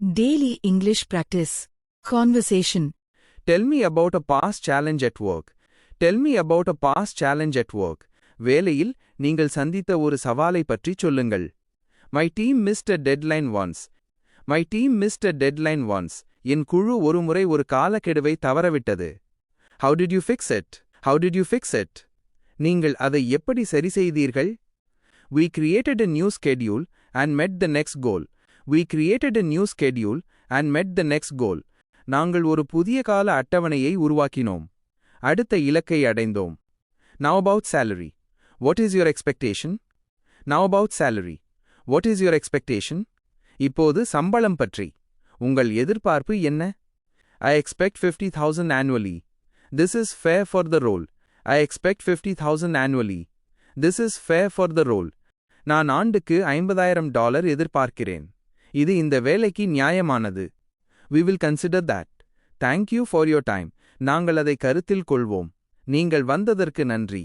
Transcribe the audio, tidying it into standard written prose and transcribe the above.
Daily English practice. Conversation. Tell me about a past challenge at work. Tell me about a past challenge at work. வேலையில் நீங்கள் சந்தித்த ஒரு சவாலை பற்றி சொல்லுங்கள். My team missed a deadline once. My team missed a deadline once. என் குழு ஒருமுறை ஒரு காலக்கெடுவை தவறவிட்டது. How did you fix it? How did you fix it? நீங்கள் அதை எப்படி சரி செய்தீர்கள்? We created a new schedule and met the next goal. We created a new schedule and met the next goal. நாங்கள் ஒரு புதிய கால அட்டவணையை உருவாக்கினோம். அடுத்த இலக்கை அடைந்தோம். Now about salary. What is your expectation? Now about salary. What is your expectation? இப்போது சம்பளம் பற்றி. உங்கள் எதிர்பார்ப்பு என்ன? I expect 50,000 annually. This is fair for the role. I expect 50,000 annually. This is fair for the role. நான் ஆண்டுக்கு $50,000 எதிர்பார்க்கிறேன். இது இந்த வேலைக்கு நியாயமானது. We will consider that. Thank you for your time. நாங்கள் அதை கருத்தில் கொள்வோம். நீங்கள் வந்ததற்கு நன்றி.